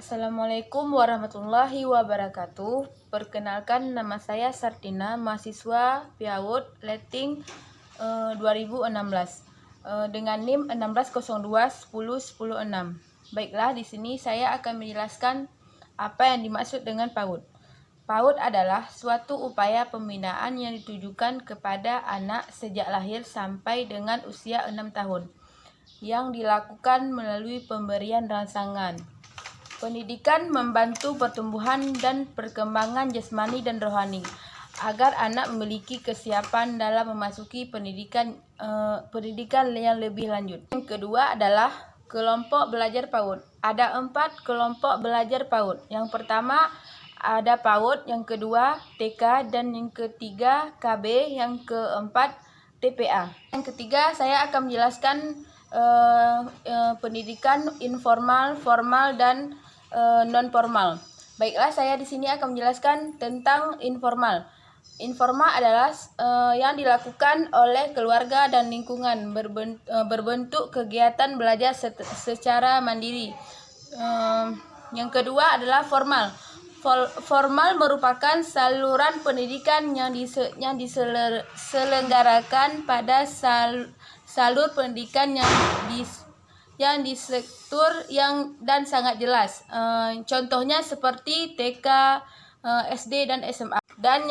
Assalamualaikum warahmatullahi wabarakatuh. Perkenalkan, nama saya Sartina, mahasiswa PIAUD Letting 2016 dengan NIM 1602101006. Baiklah, di sini saya akan menjelaskan apa yang dimaksud dengan PAUD. PAUD adalah suatu upaya pembinaan yang ditujukan kepada anak sejak lahir sampai dengan usia 6 tahun, yang dilakukan melalui pemberian rangsangan. Pendidikan membantu pertumbuhan dan perkembangan jasmani dan rohani, agar anak memiliki kesiapan dalam memasuki pendidikan yang lebih lanjut. Yang kedua adalah kelompok belajar PAUD. Ada 4 kelompok belajar PAUD. Yang pertama ada PAUD, yang kedua TK, dan yang ketiga KB, yang keempat TPA. Yang ketiga saya akan menjelaskan pendidikan informal, formal, dan non-formal. Baiklah, saya di sini akan menjelaskan tentang informal. Informal adalah yang dilakukan oleh keluarga dan lingkungan, berbentuk kegiatan belajar secara mandiri. Yang kedua adalah formal. Formal merupakan saluran pendidikan yang diselenggarakan pada salur pendidikan yang distruktur dan sangat jelas. Contohnya seperti TK, SD, dan SMA. Dan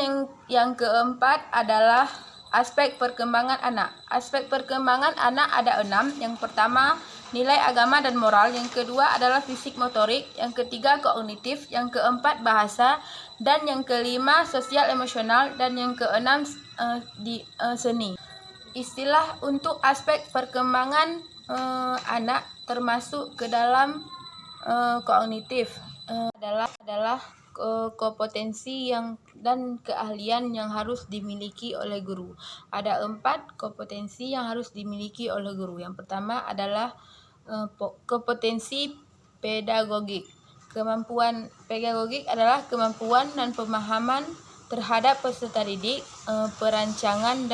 yang keempat adalah aspek perkembangan anak. Aspek perkembangan anak ada 6. Yang pertama, nilai agama dan moral. Yang kedua adalah fisik motorik. Yang ketiga, kognitif. Yang keempat, bahasa. Dan yang kelima, sosial emosional. Dan yang keenam, seni. Istilah untuk aspek perkembangan anak termasuk ke dalam kognitif adalah kompetensi dan keahlian yang harus dimiliki oleh guru. Ada 4 kompetensi yang harus dimiliki oleh guru. Yang pertama adalah kompetensi pedagogik. Kemampuan pedagogik adalah kemampuan dan pemahaman terhadap peserta didik, perancangan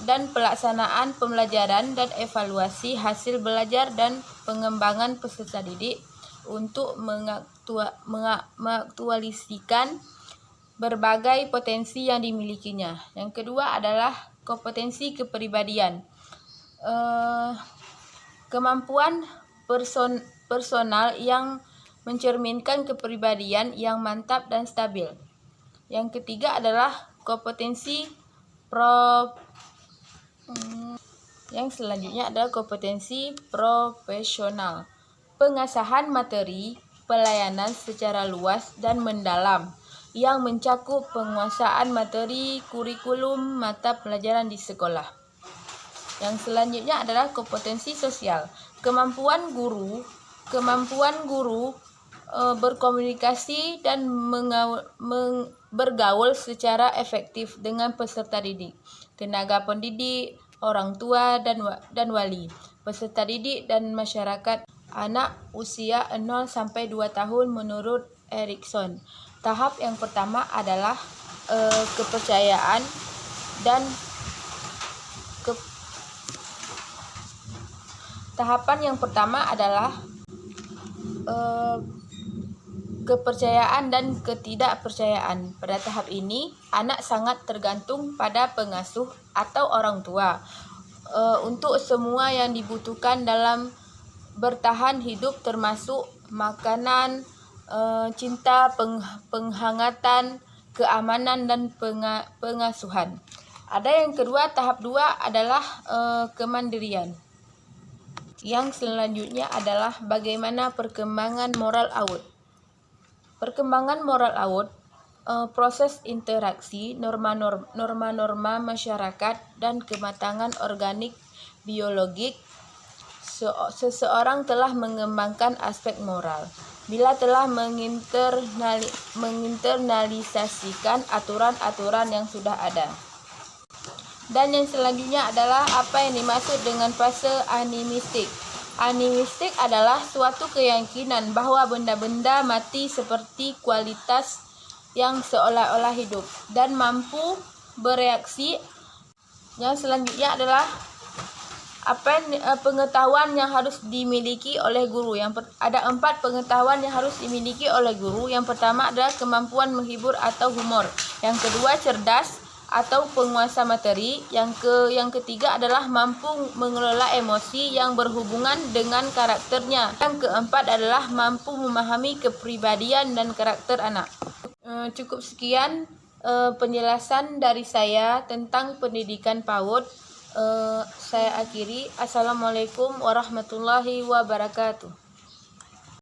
dan pelaksanaan pembelajaran, dan evaluasi hasil belajar dan pengembangan peserta didik untuk mengaktualisasikan berbagai potensi yang dimilikinya. Yang kedua adalah kompetensi kepribadian. Kemampuan personal yang mencerminkan kepribadian yang mantap dan stabil. Yang ketiga adalah kompetensi yang selanjutnya adalah kompetensi profesional. Pengasahan materi pelayanan secara luas dan mendalam yang mencakup penguasaan materi kurikulum mata pelajaran di sekolah. Yang selanjutnya adalah kompetensi sosial. Kemampuan guru berkomunikasi dan bergaul secara efektif dengan peserta didik, tenaga pendidik, orang tua dan wali, peserta didik, dan masyarakat anak usia 0 sampai 2 tahun menurut Erikson. Tahap yang pertama adalah kepercayaan dan tahapan yang pertama adalah kepercayaan dan ketidakpercayaan. Pada tahap ini, anak sangat tergantung pada pengasuh atau orang tua untuk semua yang dibutuhkan dalam bertahan hidup, termasuk makanan, cinta, penghangatan, keamanan, dan pengasuhan. Ada yang kedua, tahap 2 adalah kemandirian. Yang selanjutnya adalah bagaimana perkembangan moral AUD. Perkembangan moral AUD, proses interaksi, norma-norma masyarakat, dan kematangan organik biologik. Seseorang telah mengembangkan aspek moral bila telah menginternalisasikan aturan-aturan yang sudah ada. Dan yang selanjutnya adalah apa yang dimaksud dengan fase animistik. Animistik adalah suatu keyakinan bahwa benda-benda mati seperti kualitas yang seolah-olah hidup dan mampu bereaksi. Yang selanjutnya adalah pengetahuan yang harus dimiliki oleh guru? Ada 4 pengetahuan yang harus dimiliki oleh guru. Yang pertama adalah kemampuan menghibur atau humor. Yang kedua, cerdas atau penguasa materi. Yang ketiga adalah mampu mengelola emosi yang berhubungan dengan karakternya. Yang keempat adalah mampu memahami kepribadian dan karakter anak. Cukup sekian penjelasan dari saya tentang pendidikan PAUD. Saya akhiri. Assalamualaikum warahmatullahi wabarakatuh.